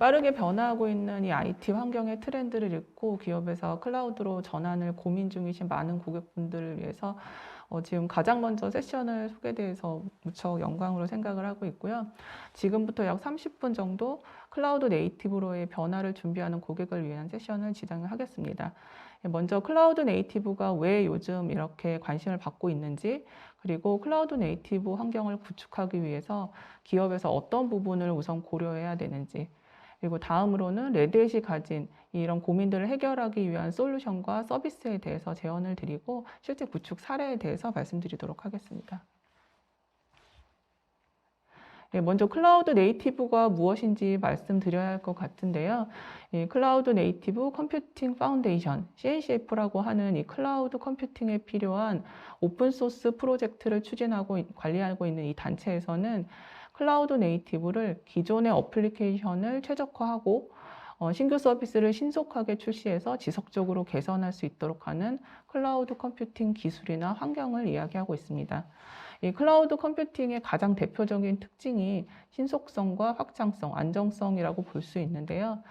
빠르게 변화하고 있는 이 IT 환경의 트렌드를 읽고 기업에서 클라우드로 전환을 고민 중이신 많은 고객분들을 위해서 지금 가장 먼저 세션을 소개돼서 무척 영광으로 생각을 하고 있고요. 지금부터 약 30분 정도 클라우드 네이티브로의 변화를 준비하는 고객을 위한 세션을 진행을 하겠습니다. 먼저 클라우드 네이티브가 왜 요즘 이렇게 관심을 받고 있는지, 그리고 클라우드 네이티브 환경을 구축하기 위해서 기업에서 어떤 부분을 우선 고려해야 되는지, 그리고 다음으로는 레드햇이 가진 이런 고민들을 해결하기 위한 솔루션과 서비스에 대해서 제언을 드리고 실제 구축 사례에 대해서 말씀드리도록 하겠습니다. 먼저 클라우드 네이티브가 무엇인지 말씀드려야 할 것 같은데요. 클라우드 네이티브 컴퓨팅 파운데이션, CNCF라고 하는 이 클라우드 컴퓨팅에 필요한 오픈소스 프로젝트를 추진하고 관리하고 있는 이 단체에서는 클라우드 네이티브를 기존의 어플리케이션을 최적화하고 신규 서비스를 신속하게 출시해서 지속적으로 개선할 수 있도록 하는 클라우드 컴퓨팅 기술이나 환경을 이야기하고 있습니다. 이 클라우드 컴퓨팅의 가장 대표적인 특징이 신속성과 확장성, 안정성이라고 볼 수 있는데요.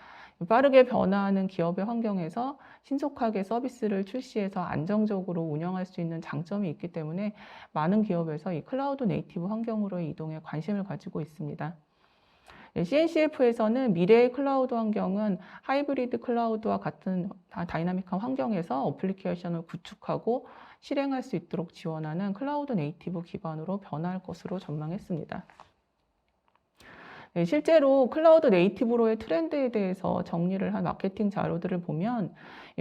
빠르게 변화하는 기업의 환경에서 신속하게 서비스를 출시해서 안정적으로 운영할 수 있는 장점이 있기 때문에 많은 기업에서 이 클라우드 네이티브 환경으로의 이동에 관심을 가지고 있습니다. CNCF에서는 미래의 클라우드 환경은 하이브리드 클라우드와 같은 다이나믹한 환경에서 어플리케이션을 구축하고 실행할 수 있도록 지원하는 클라우드 네이티브 기반으로 변화할 것으로 전망했습니다. 실제로 클라우드 네이티브로의 트렌드에 대해서 정리를 한 마케팅 자료들을 보면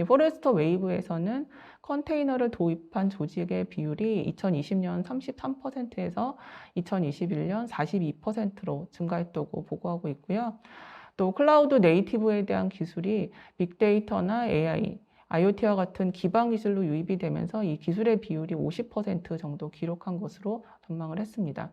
포레스터 웨이브에서는 컨테이너를 도입한 조직의 비율이 2020년 33%에서 2021년 42%로 증가했다고 보고하고 있고요. 또 클라우드 네이티브에 대한 기술이 빅데이터나 AI, IoT와 같은 기반 기술로 유입이 되면서 이 기술의 비율이 50% 정도 기록한 것으로 전망을 했습니다.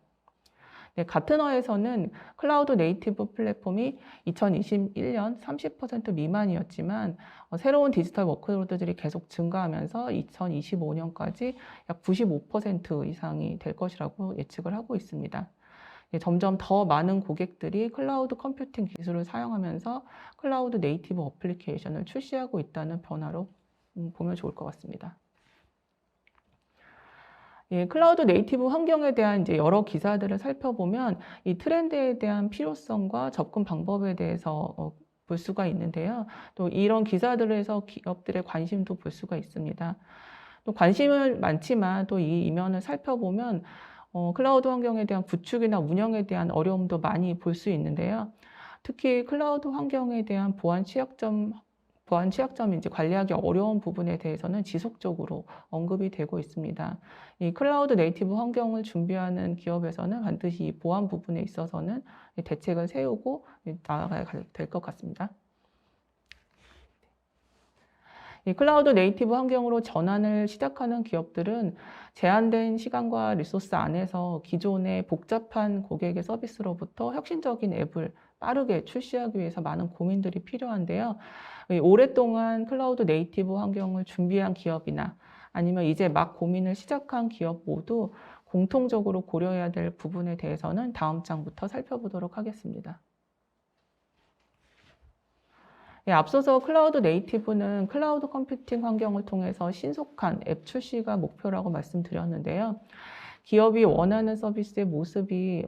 가트너에서는 클라우드 네이티브 플랫폼이 2021년 30% 미만이었지만 새로운 디지털 워크로드들이 계속 증가하면서 2025년까지 약 95% 이상이 될 것이라고 예측을 하고 있습니다. 점점 더 많은 고객들이 클라우드 컴퓨팅 기술을 사용하면서 클라우드 네이티브 어플리케이션을 출시하고 있다는 변화로 보면 좋을 것 같습니다. 클라우드 네이티브 환경에 대한 이제 여러 기사들을 살펴보면 이 트렌드에 대한 필요성과 접근 방법에 대해서 볼 수가 있는데요. 또 이런 기사들에서 기업들의 관심도 볼 수가 있습니다. 또 관심은 많지만 또 이 이면을 살펴보면 클라우드 환경에 대한 구축이나 운영에 대한 어려움도 많이 볼 수 있는데요. 특히 클라우드 환경에 대한 보안 취약점이 이제 관리하기 어려운 부분에 대해서는 지속적으로 언급이 되고 있습니다. 이 클라우드 네이티브 환경을 준비하는 기업에서는 반드시 이 보안 부분에 있어서는 대책을 세우고 나아가야 될 것 같습니다. 이 클라우드 네이티브 환경으로 전환을 시작하는 기업들은 제한된 시간과 리소스 안에서 기존의 복잡한 고객의 서비스로부터 혁신적인 앱을 빠르게 출시하기 위해서 많은 고민들이 필요한데요. 오랫동안 클라우드 네이티브 환경을 준비한 기업이나 아니면 이제 막 고민을 시작한 기업 모두 공통적으로 고려해야 될 부분에 대해서는 다음 장부터 살펴보도록 하겠습니다. 앞서서 클라우드 네이티브는 클라우드 컴퓨팅 환경을 통해서 신속한 앱 출시가 목표라고 말씀드렸는데요. 기업이 원하는 서비스의 모습이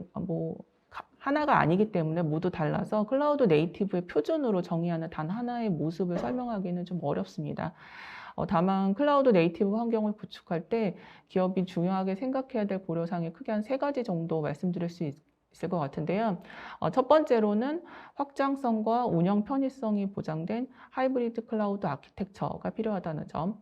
하나가 아니기 때문에 모두 달라서 클라우드 네이티브의 표준으로 정의하는 단 하나의 모습을 설명하기는 좀 어렵습니다. 다만 클라우드 네이티브 환경을 구축할 때 기업이 중요하게 생각해야 될 고려사항이 크게 한 3가지 정도 말씀드릴 수 있을 것 같은데요. 첫 번째로는 확장성과 운영 편의성이 보장된 하이브리드 클라우드 아키텍처가 필요하다는 점.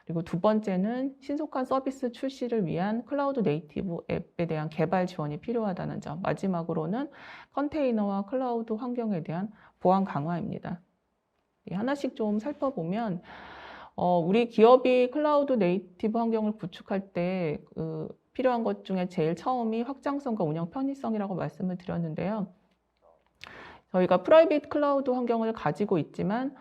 그리고 두 번째는 신속한 서비스 출시를 위한 클라우드 네이티브 앱에 대한 개발 지원이 필요하다는 점. 마지막으로는 컨테이너와 클라우드 환경에 대한 보안 강화입니다. 하나씩 좀 살펴보면 우리 기업이 클라우드 네이티브 환경을 구축할 때 필요한 것 중에 제일 처음이 확장성과 운영 편의성이라고 말씀을 드렸는데요. 저희가 프라이빗 클라우드 환경을 가지고 있지만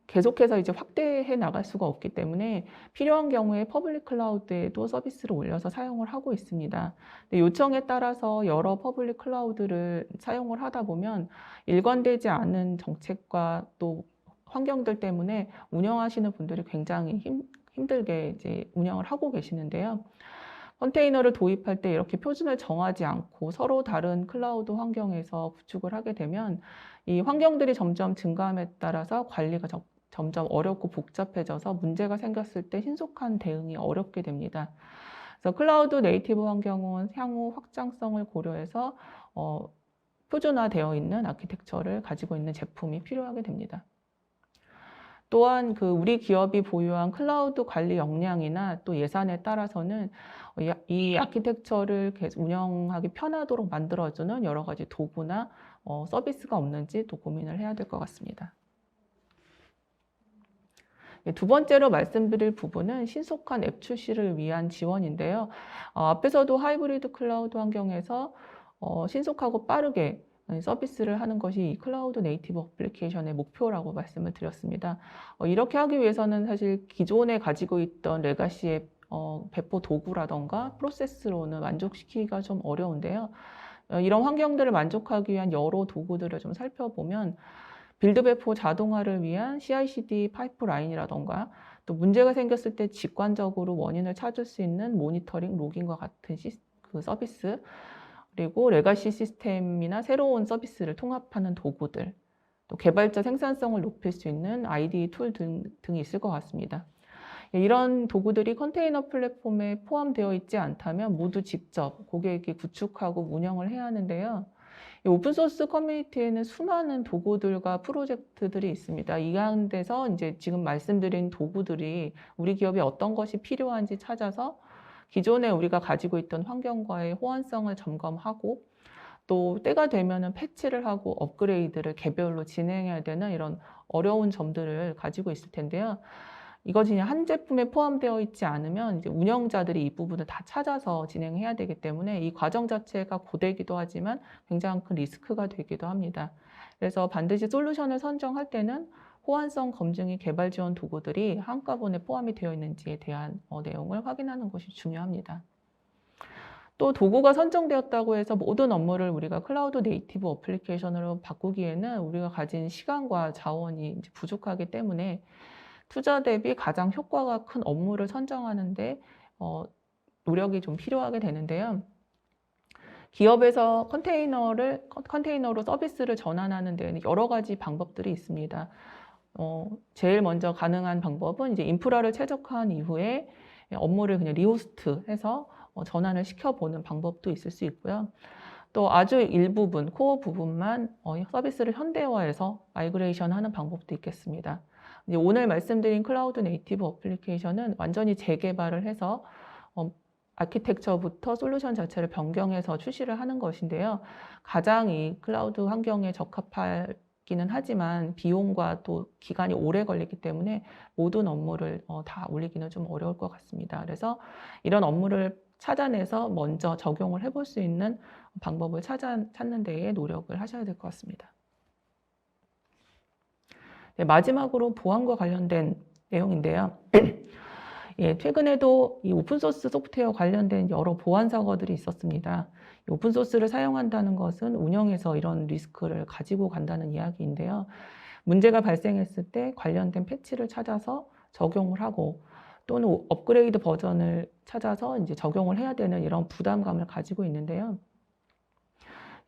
계속해서 이제 확대해 나갈 수가 없기 때문에 필요한 경우에 퍼블릭 클라우드에도 서비스를 올려서 사용을 하고 있습니다. 근데 요청에 따라서 여러 퍼블릭 클라우드를 사용을 하다 보면 일관되지 않은 정책과 또 환경들 때문에 운영하시는 분들이 굉장히 힘들게 이제 운영을 하고 계시는데요. 컨테이너를 도입할 때 이렇게 표준을 정하지 않고 서로 다른 클라우드 환경에서 구축을 하게 되면 이 환경들이 점점 증가함에 따라서 관리가 점점 어렵고 복잡해져서 문제가 생겼을 때 신속한 대응이 어렵게 됩니다. 그래서 클라우드 네이티브 환경은 향후 확장성을 고려해서 표준화되어 있는 아키텍처를 가지고 있는 제품이 필요하게 됩니다. 또한 우리 기업이 보유한 클라우드 관리 역량이나 또 예산에 따라서는 이 아키텍처를 계속 운영하기 편하도록 만들어주는 여러 가지 도구나 서비스가 없는지 또 고민을 해야 될 것 같습니다. 두 번째로 말씀드릴 부분은 신속한 앱 출시를 위한 지원인데요. 앞에서도 하이브리드 클라우드 환경에서 신속하고 빠르게 서비스를 하는 것이 이 클라우드 네이티브 어플리케이션의 목표라고 말씀을 드렸습니다. 이렇게 하기 위해서는 사실 기존에 가지고 있던 레가시 앱 배포 도구라던가 프로세스로는 만족시키기가 좀 어려운데요. 이런 환경들을 만족하기 위한 여러 도구들을 좀 살펴보면 빌드 배포 자동화를 위한 CI/CD 파이프라인이라던가 또 문제가 생겼을 때 직관적으로 원인을 찾을 수 있는 모니터링, 로깅과 같은 서비스, 그리고 레가시 시스템이나 새로운 서비스를 통합하는 도구들, 또 개발자 생산성을 높일 수 있는 IDE 툴 등이 있을 것 같습니다. 이런 도구들이 컨테이너 플랫폼에 포함되어 있지 않다면 모두 직접 고객이 구축하고 운영을 해야 하는데요. 오픈소스 커뮤니티에는 수많은 도구들과 프로젝트들이 있습니다. 이 가운데서 이제 지금 말씀드린 도구들이 우리 기업에 어떤 것이 필요한지 찾아서 기존에 우리가 가지고 있던 환경과의 호환성을 점검하고 또 때가 되면은 패치를 하고 업그레이드를 개별로 진행해야 되는 이런 어려운 점들을 가지고 있을 텐데요. 이것이 그냥 한 제품에 포함되어 있지 않으면 이제 운영자들이 이 부분을 다 찾아서 진행해야 되기 때문에 이 과정 자체가 고되기도 하지만 굉장히 큰 리스크가 되기도 합니다. 그래서 반드시 솔루션을 선정할 때는 호환성 검증이 개발 지원 도구들이 한꺼번에 포함이 되어 있는지에 대한 내용을 확인하는 것이 중요합니다. 또 도구가 선정되었다고 해서 모든 업무를 우리가 클라우드 네이티브 어플리케이션으로 바꾸기에는 우리가 가진 시간과 자원이 이제 부족하기 때문에 투자 대비 가장 효과가 큰 업무를 선정하는데 노력이 좀 필요하게 되는데요. 기업에서 컨테이너로 서비스를 전환하는 데는 여러 가지 방법들이 있습니다. 제일 먼저 가능한 방법은 이제 인프라를 최적화한 이후에 업무를 그냥 리호스트해서 전환을 시켜보는 방법도 있을 수 있고요. 또 아주 일부분, 코어 부분만 서비스를 현대화해서 마이그레이션 하는 방법도 있겠습니다. 이제 오늘 말씀드린 클라우드 네이티브 어플리케이션은 완전히 재개발을 해서 아키텍처부터 솔루션 자체를 변경해서 출시를 하는 것인데요. 가장 이 클라우드 환경에 적합하기는 하지만 비용과 또 기간이 오래 걸리기 때문에 모든 업무를 다 올리기는 좀 어려울 것 같습니다. 그래서 이런 업무를 찾아내서 먼저 적용을 해볼 수 있는 방법을 찾는 데에 노력을 하셔야 될 것 같습니다. 네, 마지막으로 보안과 관련된 내용인데요. 예, 최근에도 이 오픈소스 소프트웨어 관련된 여러 보안 사고들이 있었습니다. 오픈소스를 사용한다는 것은 운영에서 이런 리스크를 가지고 간다는 이야기인데요. 문제가 발생했을 때 관련된 패치를 찾아서 적용을 하고 또는 업그레이드 버전을 찾아서 이제 적용을 해야 되는 이런 부담감을 가지고 있는데요.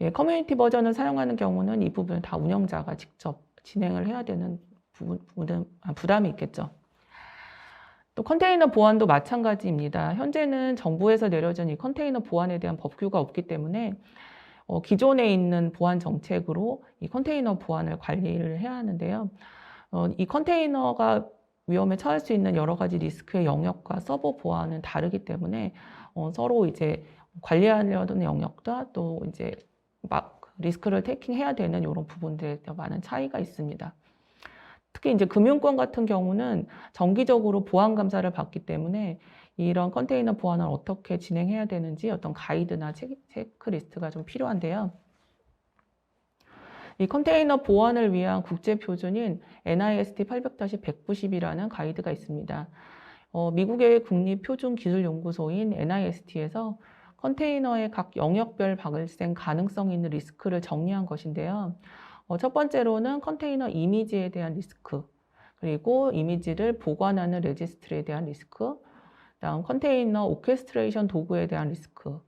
예, 커뮤니티 버전을 사용하는 경우는 이 부분을 다 운영자가 직접 진행을 해야 되는 부담이 있겠죠. 또 컨테이너 보안도 마찬가지입니다. 현재는 정부에서 내려진 이 컨테이너 보안에 대한 법규가 없기 때문에 기존에 있는 보안 정책으로 이 컨테이너 보안을 관리를 해야 하는데요. 이 컨테이너가 위험에 처할 수 있는 여러 가지 리스크의 영역과 서버 보안은 다르기 때문에 서로 이제 관리하려는 영역과 또 이제 막 리스크를 테이킹해야 되는 이런 부분들에 많은 차이가 있습니다. 특히 이제 금융권 같은 경우는 정기적으로 보안 감사를 받기 때문에 이런 컨테이너 보안을 어떻게 진행해야 되는지 어떤 가이드나 체크리스트가 좀 필요한데요. 이 컨테이너 보안을 위한 국제 표준인 NIST 800-190이라는 가이드가 있습니다. 미국의 국립표준기술연구소인 NIST에서 컨테이너의 각 영역별 발생 가능성 있는 리스크를 정리한 것인데요. 첫 번째로는 컨테이너 이미지에 대한 리스크, 그리고 이미지를 보관하는 레지스트리에 대한 리스크, 다음 컨테이너 오케스트레이션 도구에 대한 리스크,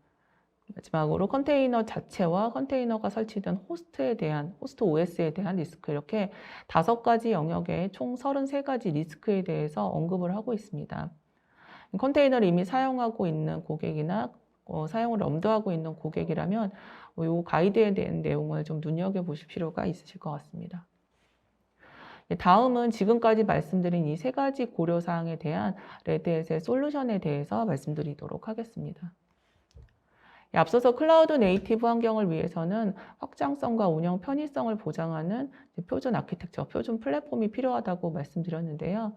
마지막으로 컨테이너 자체와 컨테이너가 설치된 호스트 OS에 대한 리스크, 이렇게 5가지 영역의 총 33가지 리스크에 대해서 언급을 하고 있습니다. 컨테이너를 이미 사용하고 있는 고객이나 사용을 염두하고 있는 고객이라면 이 가이드에 대한 내용을 좀 눈여겨보실 필요가 있으실 것 같습니다. 다음은 지금까지 말씀드린 이 3가지 고려사항에 대한 레드햇의 솔루션에 대해서 말씀드리도록 하겠습니다. 앞서서 클라우드 네이티브 환경을 위해서는 확장성과 운영 편의성을 보장하는 표준 아키텍처, 표준 플랫폼이 필요하다고 말씀드렸는데요.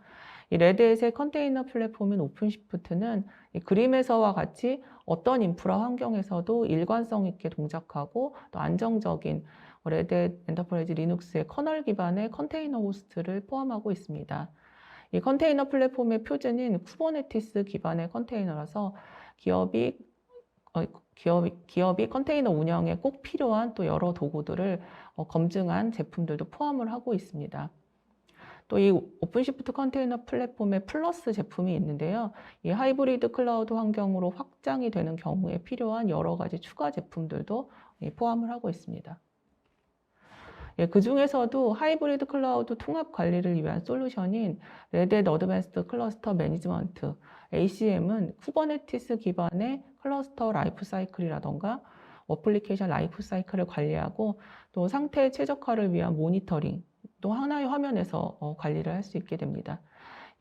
이 레드햇의 컨테이너 플랫폼인 오픈시프트는 이 그림에서와 같이 어떤 인프라 환경에서도 일관성 있게 동작하고 또 안정적인 레드햇 엔터프라이즈 리눅스의 커널 기반의 컨테이너 호스트를 포함하고 있습니다. 이 컨테이너 플랫폼의 표준인 쿠버네티스 기반의 컨테이너라서 기업이 컨테이너 운영에 꼭 필요한 또 여러 도구들을 검증한 제품들도 포함을 하고 있습니다. 또 이 오픈시프트 컨테이너 플랫폼의 플러스 제품이 있는데요. 이 하이브리드 클라우드 환경으로 확장이 되는 경우에 필요한 여러 가지 추가 제품들도 포함을 하고 있습니다. 그 중에서도 하이브리드 클라우드 통합 관리를 위한 솔루션인 레드햇 어드밴스드 클러스터 매니지먼트 ACM은 쿠버네티스 기반의 클러스터 라이프 사이클이라던가 어플리케이션 라이프 사이클을 관리하고 또 상태 최적화를 위한 모니터링, 또 하나의 화면에서 관리를 할 수 있게 됩니다.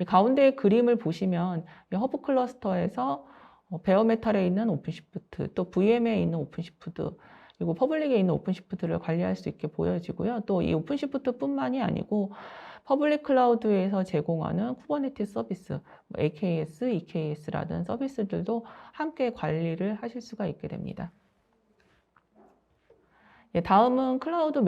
가운데의 그림을 보시면 허브 클러스터에서 베어메탈에 있는 오픈시프트, 또 VM에 있는 오픈시프트, 그리고 퍼블릭에 있는 오픈시프트를 관리할 수 있게 보여지고요. 또 이 오픈시프트뿐만이 아니고 퍼블릭 클라우드에서 제공하는 쿠버네티스 서비스, AKS, EKS라는 서비스들도 함께 관리를 하실 수가 있게 됩니다. 다음은 클라우드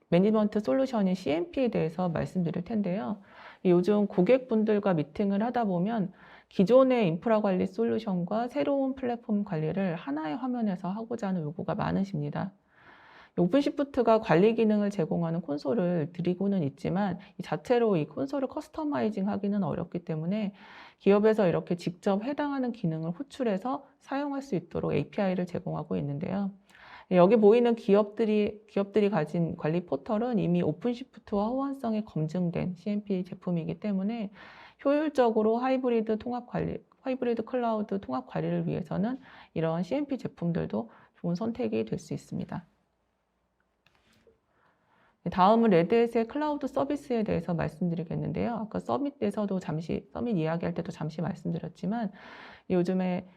매니지먼트 솔루션인 CMP에 대해서 말씀드릴 텐데요. 요즘 고객분들과 미팅을 하다 보면 기존의 인프라 관리 솔루션과 새로운 플랫폼 관리를 하나의 화면에서 하고자 하는 요구가 많으십니다. 오픈시프트가 관리 기능을 제공하는 콘솔을 드리고는 있지만 이 자체로 이 콘솔을 커스터마이징 하기는 어렵기 때문에 기업에서 이렇게 직접 해당하는 기능을 호출해서 사용할 수 있도록 API를 제공하고 있는데요. 여기 보이는 기업들이 가진 관리 포털은 이미 오픈시프트와 호환성이 검증된 CMP 제품이기 때문에 효율적으로 하이브리드 클라우드 통합 관리를 위해서는 이런 CMP 제품들도 좋은 선택이 될 수 있습니다. 다음은 레드햇의 클라우드 서비스에 대해서 말씀드리겠는데요. 아까 서밋 이야기할 때도 잠시 말씀드렸지만 요즘에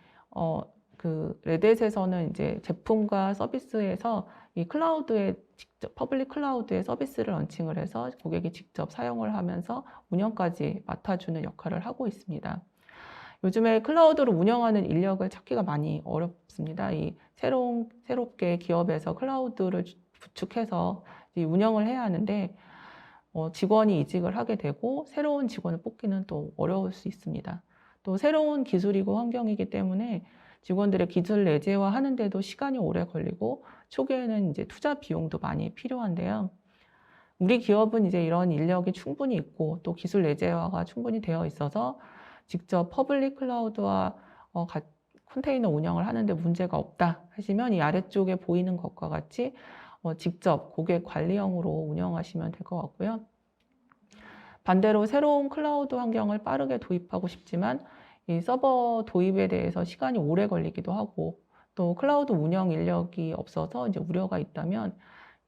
레드햇에서는 이제 제품과 서비스에서 이 퍼블릭 클라우드의 서비스를 런칭을 해서 고객이 직접 사용을 하면서 운영까지 맡아주는 역할을 하고 있습니다. 요즘에 클라우드를 운영하는 인력을 찾기가 많이 어렵습니다. 새롭게 기업에서 클라우드를 구축해서 운영을 해야 하는데 직원이 이직을 하게 되고 새로운 직원을 뽑기는 또 어려울 수 있습니다. 또 새로운 기술이고 환경이기 때문에 직원들의 기술 내재화 하는데도 시간이 오래 걸리고 초기에는 이제 투자 비용도 많이 필요한데요. 우리 기업은 이제 이런 인력이 충분히 있고 또 기술 내재화가 충분히 되어 있어서 직접 퍼블릭 클라우드와 컨테이너 운영을 하는데 문제가 없다 하시면 이 아래쪽에 보이는 것과 같이 직접 고객 관리형으로 운영하시면 될 것 같고요. 반대로 새로운 클라우드 환경을 빠르게 도입하고 싶지만 이 서버 도입에 대해서 시간이 오래 걸리기도 하고 또 클라우드 운영 인력이 없어서 이제 우려가 있다면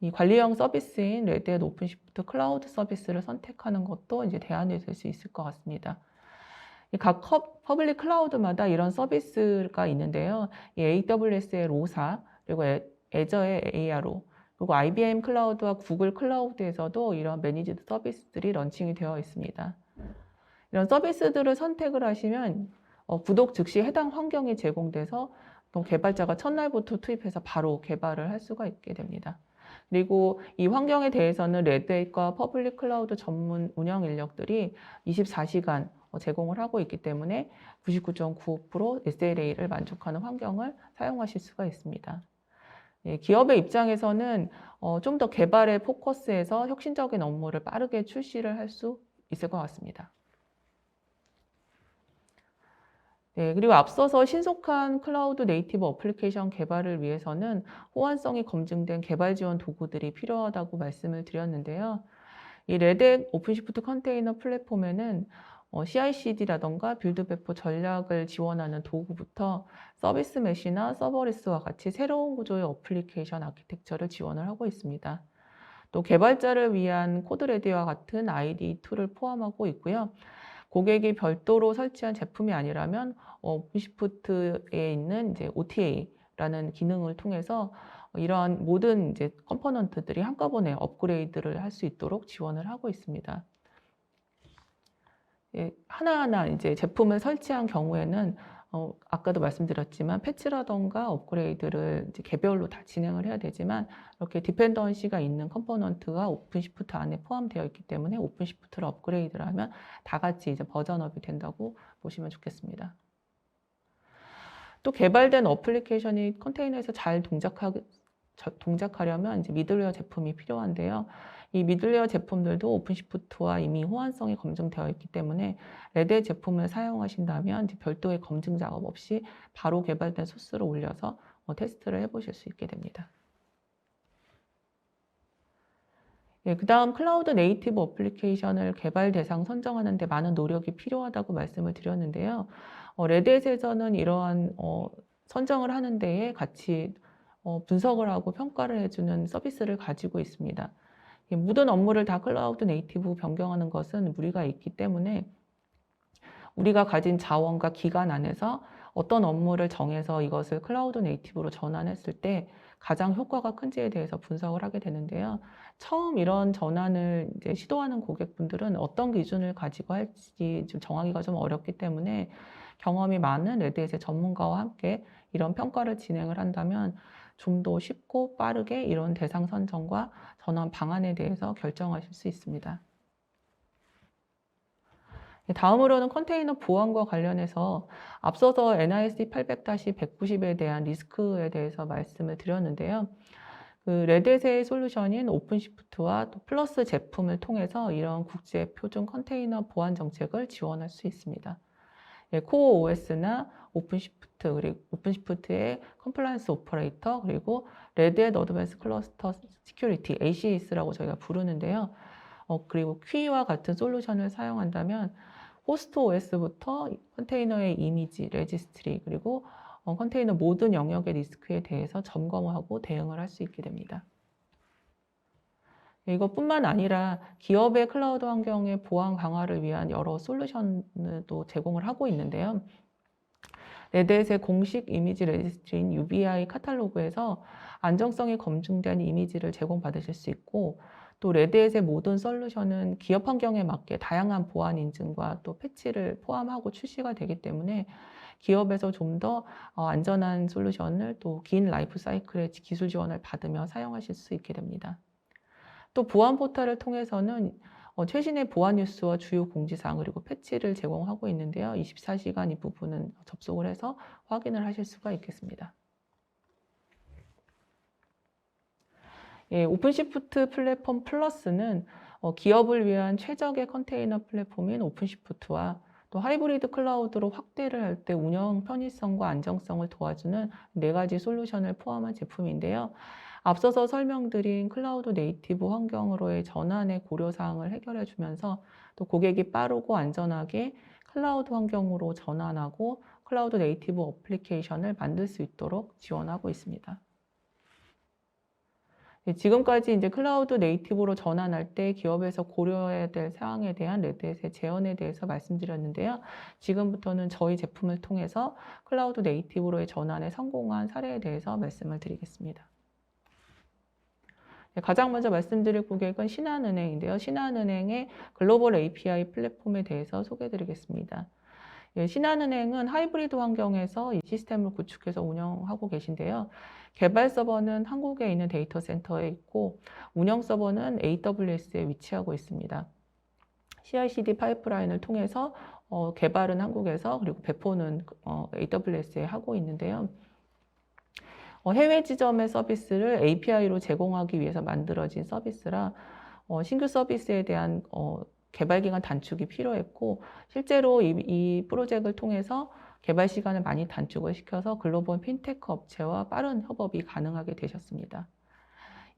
이 관리형 서비스인 레드햇 오픈시프트 클라우드 서비스를 선택하는 것도 이제 대안이 될 수 있을 것 같습니다. 각 퍼블릭 클라우드마다 이런 서비스가 있는데요. 이 AWS의 로사, 그리고 애저의 ARO, 그리고 IBM 클라우드와 구글 클라우드에서도 이런 매니지드 서비스들이 런칭이 되어 있습니다. 이런 서비스들을 선택을 하시면 구독 즉시 해당 환경이 제공돼서 개발자가 첫날부터 투입해서 바로 개발을 할 수가 있게 됩니다. 그리고 이 환경에 대해서는 레드햇과 퍼블릭 클라우드 전문 운영 인력들이 24시간 제공을 하고 있기 때문에 99.95% SLA를 만족하는 환경을 사용하실 수가 있습니다. 예, 기업의 입장에서는 좀 더 개발에 포커스해서 혁신적인 업무를 빠르게 출시를 할 수 있을 것 같습니다. 네, 그리고 앞서서 신속한 클라우드 네이티브 어플리케이션 개발을 위해서는 호환성이 검증된 개발 지원 도구들이 필요하다고 말씀을 드렸는데요. 이 레드 오픈시프트 컨테이너 플랫폼에는 CI/CD라던가 빌드 배포 전략을 지원하는 도구부터 서비스 메시나 서버리스와 같이 새로운 구조의 어플리케이션 아키텍처를 지원을 하고 있습니다. 또 개발자를 위한 코드레디와 같은 IDE 툴을 포함하고 있고요. 고객이 별도로 설치한 제품이 아니라면 오픈시프트에 있는 이제 OTA라는 기능을 통해서 이러한 모든 이제 컴포넌트들이 한꺼번에 업그레이드를 할 수 있도록 지원을 하고 있습니다. 예, 하나하나 이제 제품을 설치한 경우에는 아까도 말씀드렸지만 패치라던가 업그레이드를 이제 개별로 다 진행을 해야 되지만 이렇게 디펜던시가 있는 컴포넌트가 오픈시프트 안에 포함되어 있기 때문에 오픈시프트를 업그레이드를 하면 다 같이 이제 버전업이 된다고 보시면 좋겠습니다. 또 개발된 어플리케이션이 컨테이너에서 잘 동작하려면 이제 미들웨어 제품이 필요한데요. 이 미들웨어 제품들도 오픈시프트와 이미 호환성이 검증되어 있기 때문에 레드 제품을 사용하신다면 이제 별도의 검증 작업 없이 바로 개발된 소스를 올려서 테스트를 해보실 수 있게 됩니다. 예, 그 다음 클라우드 네이티브 어플리케이션을 개발 대상 선정하는 데 많은 노력이 필요하다고 말씀을 드렸는데요. 레드햇에서는 이러한 선정을 하는 데에 같이 분석을 하고 평가를 해주는 서비스를 가지고 있습니다. 모든 업무를 다 클라우드 네이티브 변경하는 것은 무리가 있기 때문에 우리가 가진 자원과 기간 안에서 어떤 업무를 정해서 이것을 클라우드 네이티브로 전환했을 때 가장 효과가 큰지에 대해서 분석을 하게 되는데요. 처음 이런 전환을 이제 시도하는 고객분들은 어떤 기준을 가지고 할지 좀 정하기가 좀 어렵기 때문에 경험이 많은 레드햇의 전문가와 함께 이런 평가를 진행을 한다면 좀 더 쉽고 빠르게 이런 대상 선정과 전환 방안에 대해서 결정하실 수 있습니다. 다음으로는 컨테이너 보안과 관련해서 앞서서 NIST 800-190에 대한 리스크에 대해서 말씀을 드렸는데요. 그 레드햇의 솔루션인 오픈시프트와 또 플러스 제품을 통해서 이런 국제 표준 컨테이너 보안 정책을 지원할 수 있습니다. 예, 코어 OS나 오픈시프트, 그리고 오픈시프트의 컴플라이언스 오퍼레이터, 그리고 레드햇 어드밴스 클러스터 시큐리티, ACS라고 저희가 부르는데요. 그리고 퀴와 같은 솔루션을 사용한다면 호스트 OS부터 컨테이너의 이미지, 레지스트리, 그리고 컨테이너 모든 영역의 리스크에 대해서 점검하고 대응을 할 수 있게 됩니다. 이것뿐만 아니라 기업의 클라우드 환경의 보안 강화를 위한 여러 솔루션도 제공을 하고 있는데요. 레드햇의 공식 이미지 레지스트리인 UBI 카탈로그에서 안정성이 검증된 이미지를 제공받으실 수 있고, 또 레드햇의 모든 솔루션은 기업 환경에 맞게 다양한 보안 인증과 또 패치를 포함하고 출시가 되기 때문에 기업에서 좀 더 안전한 솔루션을 또 긴 라이프 사이클의 기술 지원을 받으며 사용하실 수 있게 됩니다. 또 보안 포털을 통해서는 최신의 보안 뉴스와 주요 공지사항 그리고 패치를 제공하고 있는데요. 24시간 이 부분은 접속을 해서 확인을 하실 수가 있겠습니다. 예, 오픈시프트 플랫폼 플러스는 기업을 위한 최적의 컨테이너 플랫폼인 오픈시프트와 또 하이브리드 클라우드로 확대를 할 때 운영 편의성과 안정성을 도와주는 4가지 솔루션을 포함한 제품인데요. 앞서서 설명드린 클라우드 네이티브 환경으로의 전환의 고려사항을 해결해 주면서 또 고객이 빠르고 안전하게 클라우드 환경으로 전환하고 클라우드 네이티브 어플리케이션을 만들 수 있도록 지원하고 있습니다. 지금까지 이제 클라우드 네이티브로 전환할 때 기업에서 고려해야 될 사항에 대한 레드햇의 제언에 대해서 말씀드렸는데요. 지금부터는 저희 제품을 통해서 클라우드 네이티브로의 전환에 성공한 사례에 대해서 말씀을 드리겠습니다. 가장 먼저 말씀드릴 고객은 신한은행인데요. 신한은행의 글로벌 API 플랫폼에 대해서 소개해 드리겠습니다. 예, 신한은행은 하이브리드 환경에서 이 시스템을 구축해서 운영하고 계신데요. 개발 서버는 한국에 있는 데이터 센터에 있고 운영 서버는 AWS에 위치하고 있습니다. CI/CD 파이프라인을 통해서 개발은 한국에서 그리고 배포는 AWS에 하고 있는데요. 해외 지점의 서비스를 API로 제공하기 위해서 만들어진 서비스라 신규 서비스에 대한 개발 기간 단축이 필요했고 실제로 이 프로젝트를 통해서 개발 시간을 많이 단축을 시켜서 글로벌 핀테크 업체와 빠른 협업이 가능하게 되셨습니다.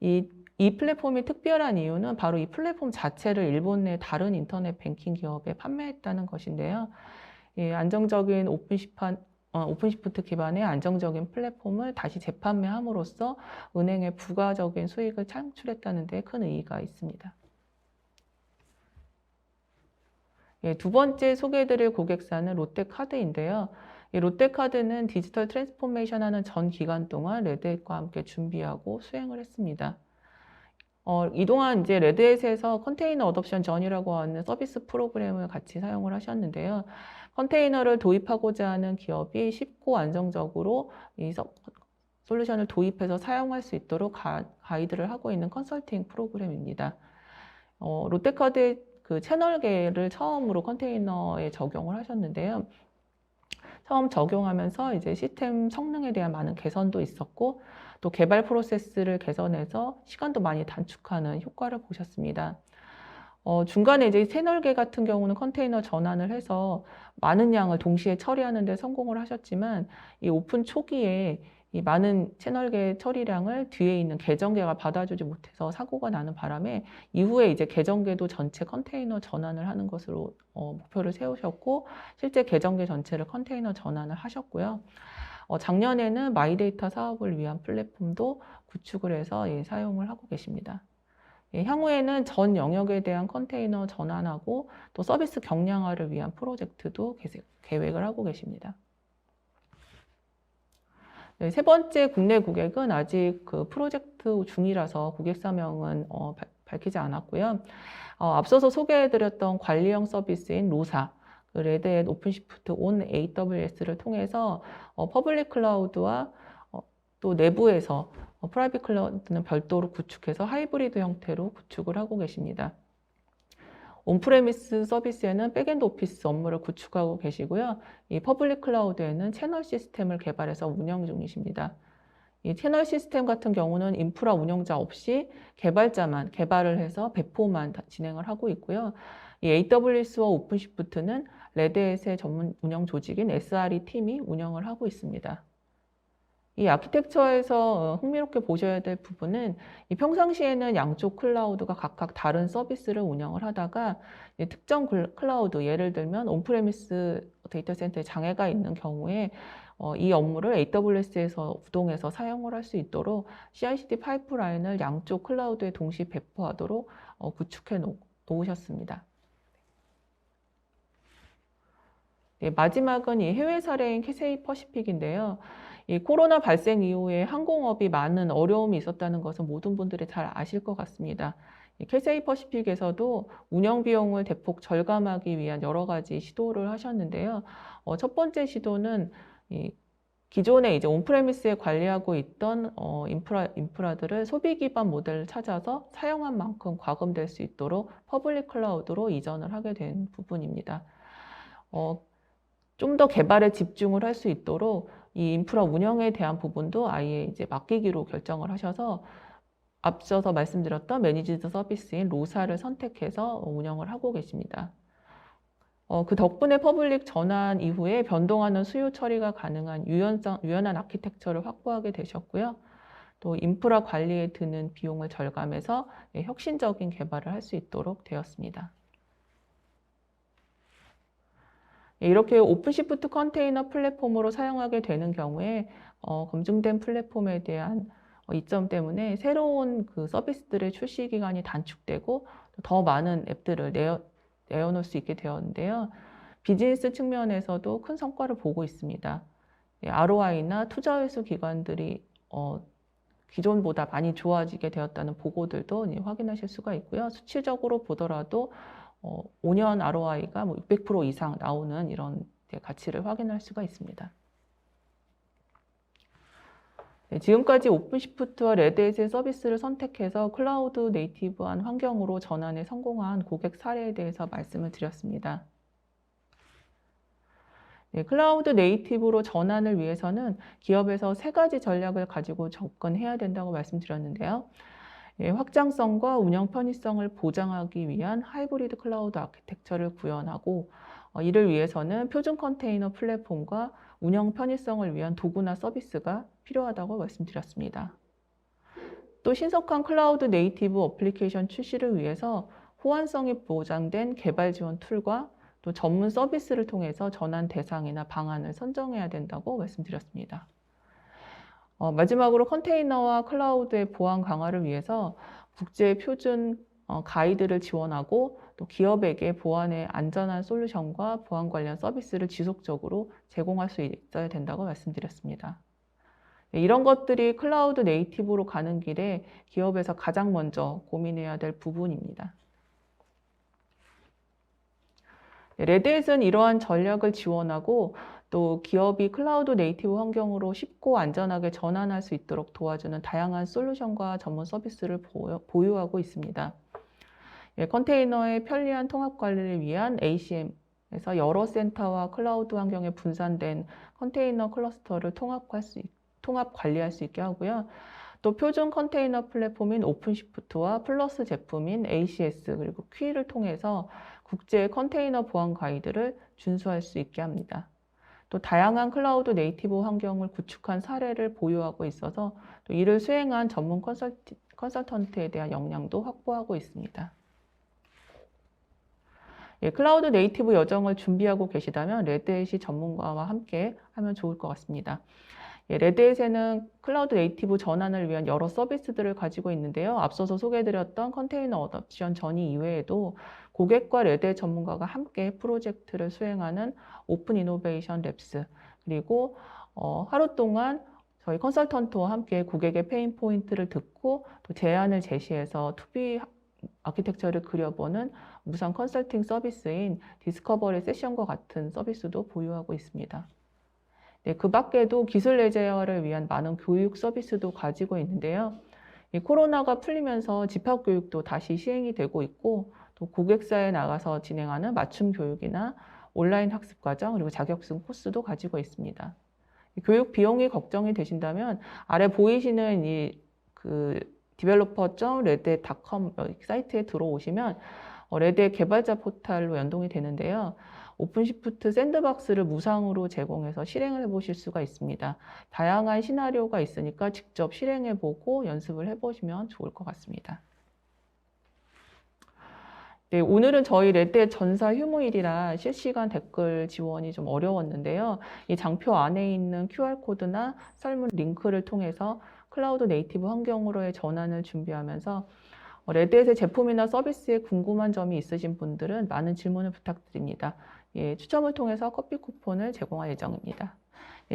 이 플랫폼이 특별한 이유는 바로 이 플랫폼 자체를 일본 내 다른 인터넷 뱅킹 기업에 판매했다는 것인데요. 안정적인 오픈시프트 기반의 안정적인 플랫폼을 다시 재판매함으로써 은행에 부가적인 수익을 창출했다는 데 큰 의의가 있습니다. 두 번째 소개해드릴 고객사는 롯데카드인데요. 롯데카드는 디지털 트랜스포메이션 하는 전 기간 동안 레드햇과 함께 준비하고 수행을 했습니다. 이동안 이제 레드햇에서 컨테이너 어덥션 전이라고 하는 서비스 프로그램을 같이 사용을 하셨는데요. 컨테이너를 도입하고자 하는 기업이 쉽고 안정적으로 이 솔루션을 도입해서 사용할 수 있도록 가이드를 하고 있는 컨설팅 프로그램입니다. 롯데카드의 그 채널계를 처음으로 컨테이너에 적용을 하셨는데요. 처음 적용하면서 이제 시스템 성능에 대한 많은 개선도 있었고 또 개발 프로세스를 개선해서 시간도 많이 단축하는 효과를 보셨습니다. 중간에 이제 채널계 같은 경우는 컨테이너 전환을 해서 많은 양을 동시에 처리하는 데 성공을 하셨지만 이 오픈 초기에 이 많은 채널계 처리량을 뒤에 있는 계정계가 받아주지 못해서 사고가 나는 바람에 이후에 이제 계정계도 전체 컨테이너 전환을 하는 것으로 목표를 세우셨고 실제 계정계 전체를 컨테이너 전환을 하셨고요. 작년에는 마이데이터 사업을 위한 플랫폼도 구축을 해서 사용을 하고 계십니다. 향후에는 전 영역에 대한 컨테이너 전환하고 또 서비스 경량화를 위한 프로젝트도 계획을 하고 계십니다. 세 번째 국내 고객은 아직 그 프로젝트 중이라서 고객사명은 밝히지 않았고요. 앞서서 소개해드렸던 관리형 서비스인 로사, 레드햇 오픈시프트 온 AWS를 통해서 퍼블릭 클라우드와 또 내부에서 프라이빗 클라우드는 별도로 구축해서 하이브리드 형태로 구축을 하고 계십니다. 온프레미스 서비스에는 백엔드 오피스 업무를 구축하고 계시고요. 이 퍼블릭 클라우드에는 채널 시스템을 개발해서 운영 중이십니다. 이 채널 시스템 같은 경우는 인프라 운영자 없이 개발자만 개발을 해서 배포만 진행을 하고 있고요. 이 AWS와 오픈시프트는 레드햇의 전문 운영 조직인 SRE 팀이 운영을 하고 있습니다. 이 아키텍처에서 흥미롭게 보셔야 될 부분은 이 평상시에는 양쪽 클라우드가 각각 다른 서비스를 운영을 하다가 특정 클라우드, 예를 들면 온프레미스 데이터 센터에 장애가 있는 경우에 이 업무를 AWS에서 구동해서 사용을 할 수 있도록 CI/CD 파이프라인을 양쪽 클라우드에 동시 배포하도록 구축해 놓으셨습니다. 네, 마지막은 이 해외 사례인 캐세이 퍼시픽인데요. 이 코로나 발생 이후에 항공업이 많은 어려움이 있었다는 것은 모든 분들이 잘 아실 것 같습니다. 캐세이 퍼시픽에서도 운영 비용을 대폭 절감하기 위한 여러 가지 시도를 하셨는데요. 첫 번째 시도는 기존에 이제 온프레미스에 관리하고 있던 인프라들을 소비 기반 모델을 찾아서 사용한 만큼 과금될 수 있도록 퍼블릭 클라우드로 이전을 하게 된 부분입니다. 좀 더 개발에 집중을 할 수 있도록 이 인프라 운영에 대한 부분도 아예 이제 맡기기로 결정을 하셔서 앞서서 말씀드렸던 매니지드 서비스인 로사를 선택해서 운영을 하고 계십니다. 그 덕분에 퍼블릭 전환 이후에 변동하는 수요 처리가 가능한 유연한 아키텍처를 확보하게 되셨고요. 또 인프라 관리에 드는 비용을 절감해서 혁신적인 개발을 할 수 있도록 되었습니다. 이렇게 오픈시프트 컨테이너 플랫폼으로 사용하게 되는 경우에 검증된 플랫폼에 대한 이점 때문에 새로운 그 서비스들의 출시 기간이 단축되고 더 많은 앱들을 내어놓을 수 있게 되었는데요. 비즈니스 측면에서도 큰 성과를 보고 있습니다. ROI나 투자 회수 기관들이 기존보다 많이 좋아지게 되었다는 보고들도 확인하실 수가 있고요. 수치적으로 보더라도 5년 ROI가 600% 이상 나오는 이런 가치를 확인할 수가 있습니다. 지금까지 오픈시프트와 레드햇의 서비스를 선택해서 클라우드 네이티브한 환경으로 전환에 성공한 고객 사례에 대해서 말씀을 드렸습니다. 클라우드 네이티브로 전환을 위해서는 기업에서 3가지 전략을 가지고 접근해야 된다고 말씀드렸는데요. 확장성과 운영 편의성을 보장하기 위한 하이브리드 클라우드 아키텍처를 구현하고, 이를 위해서는 표준 컨테이너 플랫폼과 운영 편의성을 위한 도구나 서비스가 필요하다고 말씀드렸습니다. 또 신속한 클라우드 네이티브 어플리케이션 출시를 위해서 호환성이 보장된 개발 지원 툴과 또 전문 서비스를 통해서 전환 대상이나 방안을 선정해야 된다고 말씀드렸습니다. 마지막으로 컨테이너와 클라우드의 보안 강화를 위해서 국제 표준 가이드를 지원하고 또 기업에게 보안의 안전한 솔루션과 보안 관련 서비스를 지속적으로 제공할 수 있어야 된다고 말씀드렸습니다. 이런 것들이 클라우드 네이티브로 가는 길에 기업에서 가장 먼저 고민해야 될 부분입니다. 레드햇은 이러한 전략을 지원하고 또 기업이 클라우드 네이티브 환경으로 쉽고 안전하게 전환할 수 있도록 도와주는 다양한 솔루션과 전문 서비스를 보유하고 있습니다. 컨테이너의 편리한 통합 관리를 위한 ACM에서 여러 센터와 클라우드 환경에 분산된 컨테이너 클러스터를 통합 관리할 수 있게 하고요. 또 표준 컨테이너 플랫폼인 오픈시프트와 플러스 제품인 ACS 그리고 퀴를 통해서 국제 컨테이너 보안 가이드를 준수할 수 있게 합니다. 또 다양한 클라우드 네이티브 환경을 구축한 사례를 보유하고 있어서 또 이를 수행한 전문 컨설턴트에 대한 역량도 확보하고 있습니다. 클라우드 네이티브 여정을 준비하고 계시다면 레드햇이 전문가와 함께 하면 좋을 것 같습니다. 레드햇에는 클라우드 네이티브 전환을 위한 여러 서비스들을 가지고 있는데요. 앞서서 소개해드렸던 컨테이너 어답션 전이 이외에도 고객과 레드햇 전문가가 함께 프로젝트를 수행하는 오픈 이노베이션 랩스, 그리고 하루 동안 저희 컨설턴트와 함께 고객의 페인 포인트를 듣고 또 제안을 제시해서 투비 아키텍처를 그려보는 무상 컨설팅 서비스인 디스커버리 세션과 같은 서비스도 보유하고 있습니다. 그 밖에도 기술 내재화를 위한 많은 교육 서비스도 가지고 있는데요. 코로나가 풀리면서 집합교육도 다시 시행이 되고 있고 또 고객사에 나가서 진행하는 맞춤 교육이나 온라인 학습 과정 그리고 자격증 코스도 가지고 있습니다. 교육 비용이 걱정이 되신다면 아래 보이시는 developer.redhat.com 사이트에 들어오시면 레드햇 개발자 포탈로 연동이 되는데요. 오픈시프트 샌드박스를 무상으로 제공해서 실행을 해보실 수가 있습니다. 다양한 시나리오가 있으니까 직접 실행해보고 연습을 해보시면 좋을 것 같습니다. 네, 오늘은 저희 레드햇 전사 휴무일이라 실시간 댓글 지원이 좀 어려웠는데요. 이 장표 안에 있는 QR코드나 설문 링크를 통해서 클라우드 네이티브 환경으로의 전환을 준비하면서 레드햇의 제품이나 서비스에 궁금한 점이 있으신 분들은 많은 질문을 부탁드립니다. 추첨을 통해서 커피 쿠폰을 제공할 예정입니다.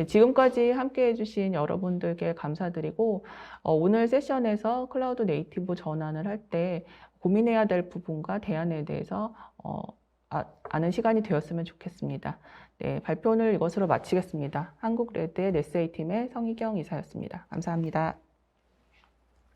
지금까지 함께 해주신 여러분들께 감사드리고 오늘 세션에서 클라우드 네이티브 전환을 할 때 고민해야 될 부분과 대안에 대해서 아는 시간이 되었으면 좋겠습니다. 네, 발표를 이것으로 마치겠습니다. 한국 레드햇 SA팀의 성희경 이사였습니다. 감사합니다.